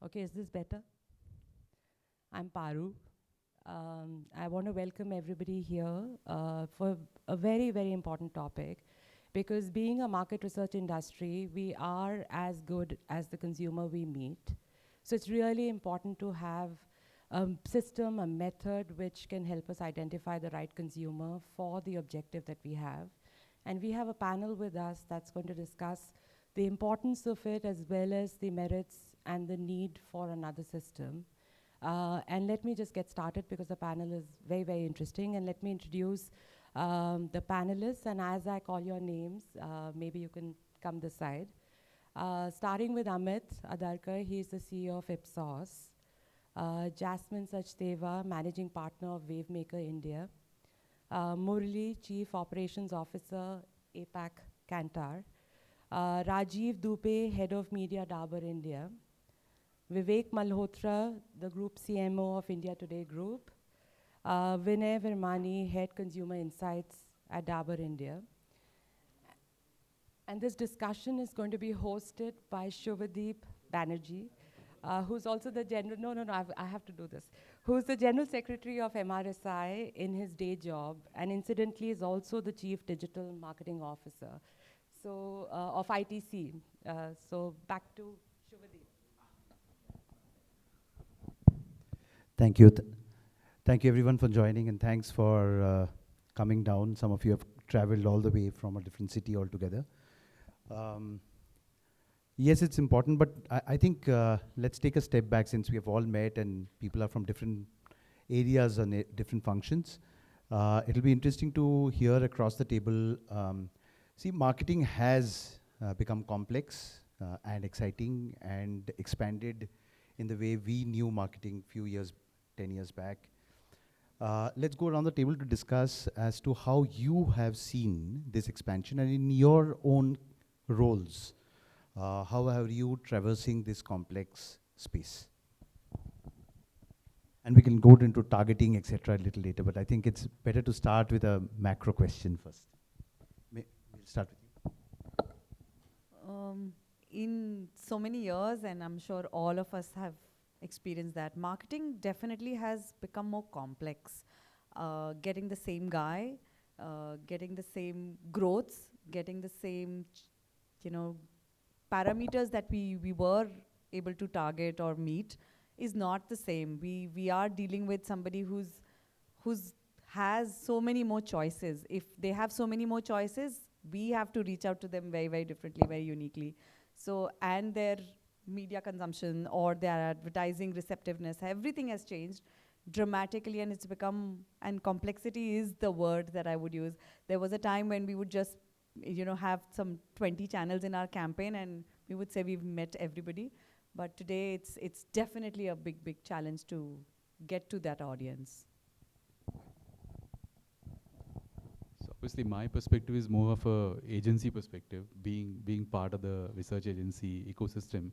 Okay, is this better? I'm Paru. I want to welcome everybody here for a very, very important topic, because being a market research industry, we are as good as the consumer we meet. So it's really important to have a system, a method which can help us identify the right consumer for the objective that we have. And we have a panel with us that's going to discuss the importance of it, as well as the merits and the need for another system. And let me just get started, because the panel is very, very interesting. And let me introduce the panelists. And as I call your names, maybe you can come this side. Starting with Amit Adarkar, he's the CEO of Ipsos. Jasmine Sachdeva, Managing Partner of Wavemaker India. Murli, Chief Operations Officer, APAC Kantar. Rajiv Dupe, Head of Media, Dabur India. Vivek Malhotra, the Group CMO of India Today Group. Vinay Virmani, Head Consumer Insights at Dabur India. And this discussion is going to be hosted by Shubhadeep Banerjee, who's also the I have to do this. Who's the General Secretary of MRSI in his day job, and incidentally is also the Chief Digital Marketing Officer of ITC. So back to Shubhadeep. Thank you. Thank you everyone for joining, and thanks for coming down. Some of you have traveled all the way from a different city altogether. Yes, it's important, but I think let's take a step back, since we have all met and people are from different areas and different functions. It'll be interesting to hear across the table. See, marketing has become complex and exciting and expanded in the way we knew marketing few years, 10 years back. Let's go around the table to discuss as to how you have seen this expansion, and in your own roles, how are you traversing this complex space? And we can go into targeting, etc. a little later, but I think it's better to start with a macro question first. We'll start with you. In so many years, and I'm sure all of us have experienced that, marketing definitely has become more complex. Getting the same guy, getting the same growths, getting the same, parameters that we were able to target or meet is not the same. We are dealing with somebody who's has so many more choices. If they have so many more choices, we have to reach out to them very, very differently, very uniquely. So, and their media consumption or their advertising receptiveness, everything has changed dramatically, and it's become, and complexity is the word that I would use. There was a time when we would just, have some 20 channels in our campaign and we would say we've met everybody. But today it's definitely a big, big challenge to get to that audience. So obviously my perspective is more of a agency perspective, being part of the research agency ecosystem.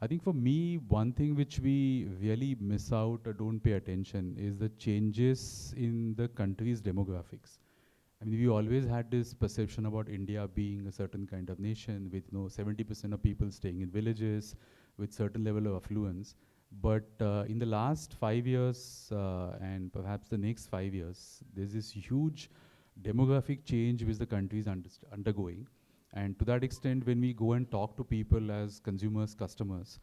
I think for me, one thing which we really miss out or don't pay attention is the changes in the country's demographics. I mean, we always had this perception about India being a certain kind of nation with 70% of people staying in villages with certain level of affluence. But in the last 5 years and perhaps the next 5 years, there's this huge demographic change which the country is undergoing. And to that extent, when we go and talk to people as consumers, customers,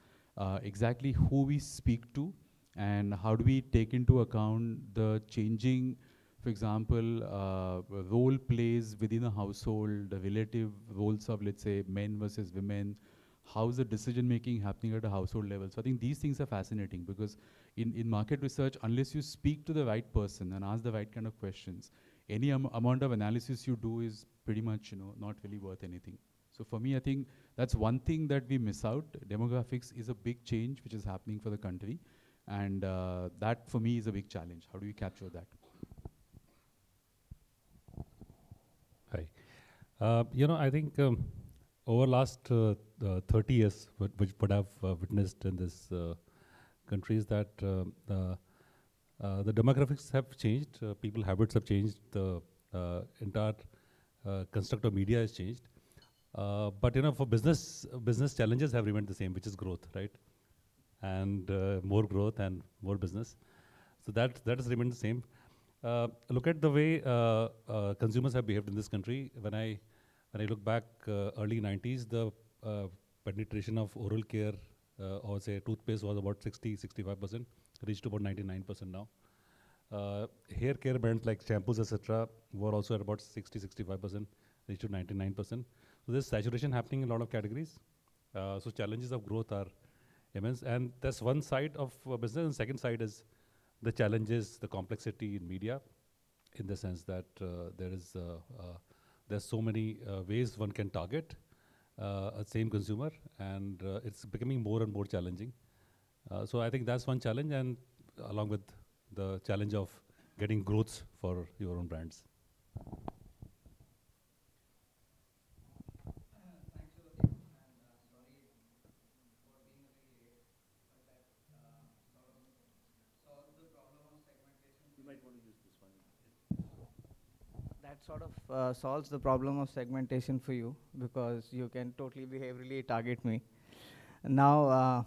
exactly who we speak to and how do we take into account the changing, for example, role plays within a household, the relative roles of, let's say, men versus women, how's the decision making happening at a household level. So I think these things are fascinating, because in market research, unless you speak to the right person and ask the right kind of questions, any amount of analysis you do is pretty much not really worth anything. So for me, I think that's one thing that we miss out. Demographics is a big change which is happening for the country, and that for me is a big challenge. How do we capture that? Hi. I think over last 30 years, what I've witnessed in this country is that the demographics have changed, people habits have changed, the entire construct of media has changed. But for business challenges have remained the same, which is growth, right? and more growth and more business. So that has remained the same. Look at the way consumers have behaved in this country. When I look back early 90s, the penetration of oral care or say toothpaste was about 65%, reached to about 99% now. Hair care brands like shampoos, etc., were also at about 65%, reached to 99%. So there's saturation happening in a lot of categories. So challenges of growth are immense, and that's one side of business. And second side is the challenges, the complexity in media, in the sense that there's so many ways one can target a same consumer, and it's becoming more and more challenging. So I think that's one challenge, and along with the challenge of getting growth for your own brands. That sort of solves the problem of segmentation for you, because you can totally behaviorally target me. Now,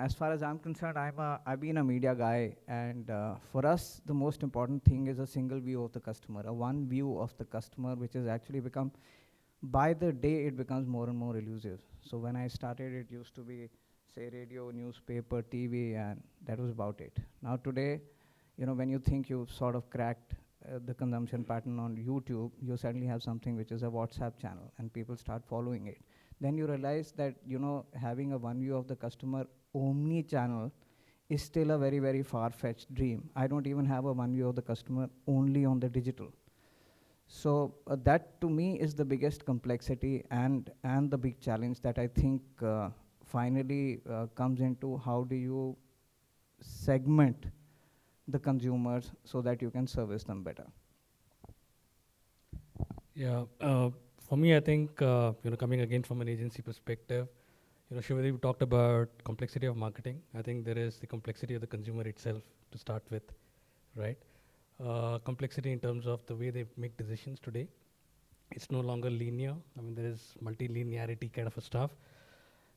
as far as I'm concerned, I've been a media guy, and for us, the most important thing is a single view of the customer, a one view of the customer, which has actually become, by the day, it becomes more and more elusive. So when I started, it used to be, say, radio, newspaper, TV, and that was about it. Now today, when you think you've sort of cracked the consumption pattern on YouTube, you suddenly have something which is a WhatsApp channel, and people start following it. Then you realize that, having a one view of the customer omni-channel is still a very, very far-fetched dream. I don't even have a one view of the customer only on the digital. So that to me is the biggest complexity and the big challenge that I think finally comes into how do you segment the consumers so that you can service them better. Yeah, for me, I think, coming again from an agency perspective, Shivadeep talked about complexity of marketing. I think there is the complexity of the consumer itself to start with, right? Complexity in terms of the way they make decisions today. It's no longer linear. I mean, there is multi-linearity kind of a stuff.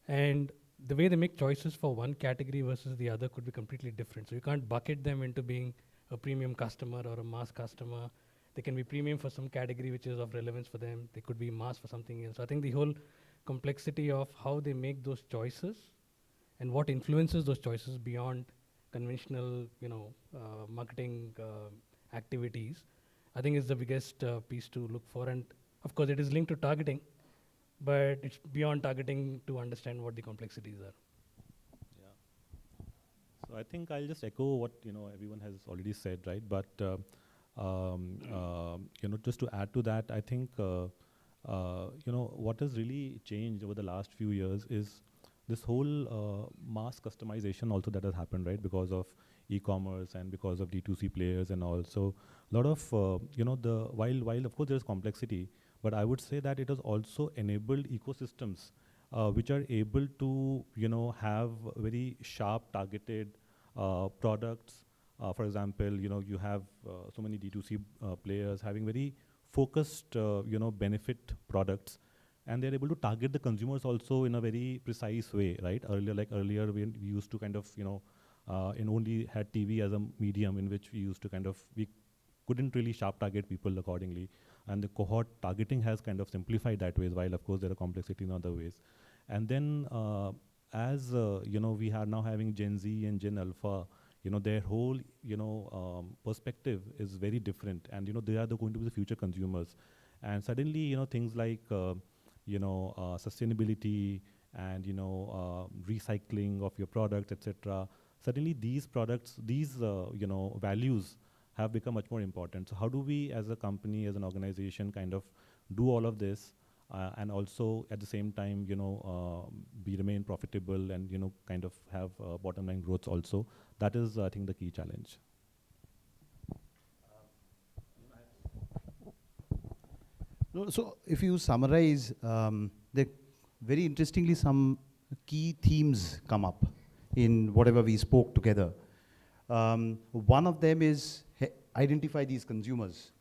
And the way they make choices for one category versus the other could be completely different. So you can't bucket them into being a premium customer or a mass customer. They can be premium for some category which is of relevance for them. They could be mass for something else. So I think the whole complexity of how they make those choices and what influences those choices beyond conventional, marketing activities, I think is the biggest piece to look for. And of course, it is linked to targeting, but it's beyond targeting to understand what the complexities are. Yeah. So I think I'll just echo what everyone has already said, right? But just to add to that, I think what has really changed over the last few years is this whole mass customization also that has happened, right? Because of e-commerce and because of D2C players and all. So a lot of while of course there's complexity, but I would say that it has also enabled ecosystems which are able to have very sharp targeted products. For example, you have so many D2C players having very focused benefit products, and they're able to target the consumers also in a very precise way, right? Earlier we used to kind of and only had TV as a medium in which we used to we couldn't really sharp target people accordingly, and the cohort targeting has kind of simplified that ways, while of course there are complexity in other ways. And then as we are now having Gen Z and Gen Alpha, their whole perspective is very different, and they are going to be the future consumers. And suddenly things like sustainability and recycling of your products, etc. Suddenly these products, these values have become much more important. So how do we as a company, as an organization, kind of do all of this and also at the same time remain profitable and kind of have bottom line growth also? That is, I think, the key challenge. No, so if you summarize, very interestingly, some key themes come up in whatever we spoke together. One of them is identify these consumers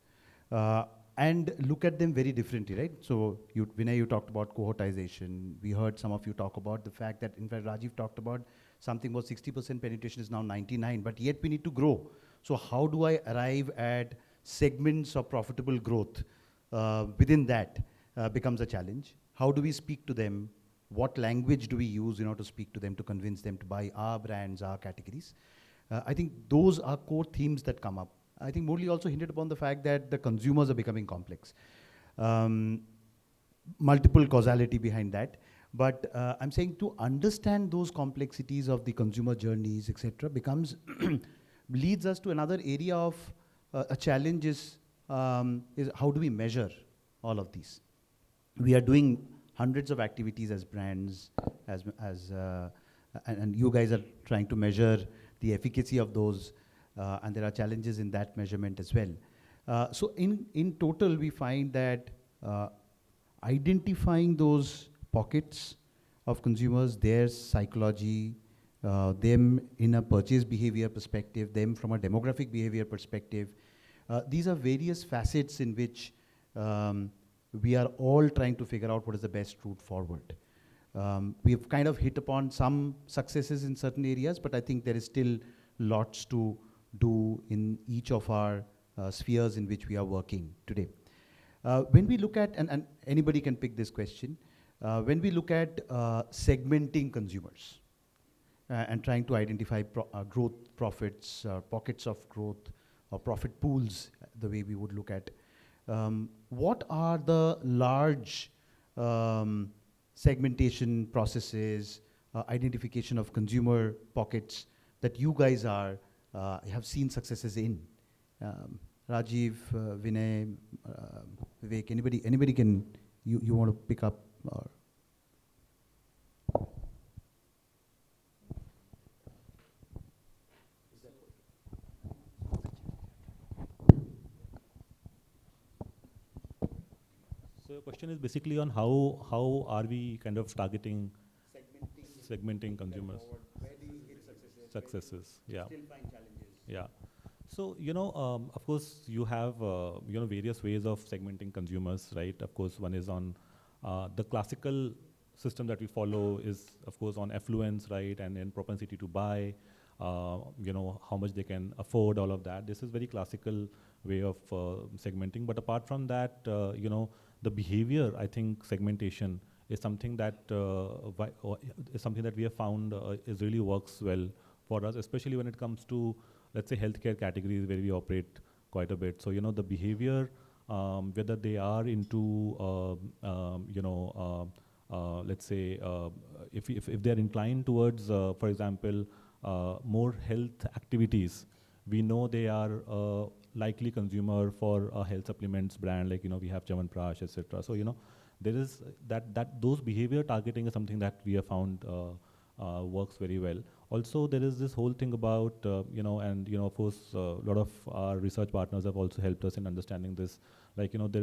and look at them very differently, right? So Vinay, you talked about cohortization. We heard some of you talk about the fact that, in fact, Rajiv talked about Something was 60% penetration is now 99, but yet we need to grow. So how do I arrive at segments of profitable growth within that becomes a challenge. How do we speak to them? What language do we use in order to speak to them, to convince them to buy our brands, our categories? I think those are core themes that come up. I think Murli also hinted upon the fact that the consumers are becoming complex. Multiple causality behind that. But I'm saying to understand those complexities of the consumer journeys, etc., becomes leads us to another area of a challenge is how do we measure all of these? We are doing hundreds of activities as brands, and you guys are trying to measure the efficacy of those, and there are challenges in that measurement as well. So in total, we find that identifying those pockets of consumers, their psychology, them in a purchase behavior perspective, them from a demographic behavior perspective, these are various facets in which we are all trying to figure out what is the best route forward. We have kind of hit upon some successes in certain areas, but I think there is still lots to do in each of our spheres in which we are working today. When we look at, and anybody can pick this question, when we look at segmenting consumers and trying to identify growth profits, pockets of growth, or profit pools, the way we would look at, what are the large segmentation processes, identification of consumer pockets that you guys have seen successes in? Rajiv, Vinay, Vivek, anybody can, you want to pick up? Or So your question is basically on how are we kind of targeting, segmenting consumers? where do you hit Successes, yeah. Still find challenges. Yeah. So, of course, you have, various ways of segmenting consumers, right? Of course, one is on the classical system that we follow is, of course, on affluence, right? And then propensity to buy, how much they can afford, all of that. This is very classical way of segmenting. But apart from that, the behavior, I think segmentation is something that we have found is really works well for us, especially when it comes to, let's say, healthcare categories where we operate quite a bit. So, the behavior, whether they are into, let's say, if they're inclined towards, for example, more health activities, we know they are a likely consumer for a health supplements brand, like, we have Chyawanprash, etc. So, there is those behavior targeting is something that we have found works very well. Also, there is this whole thing about, of course, a lot of our research partners have also helped us in understanding this. Like, there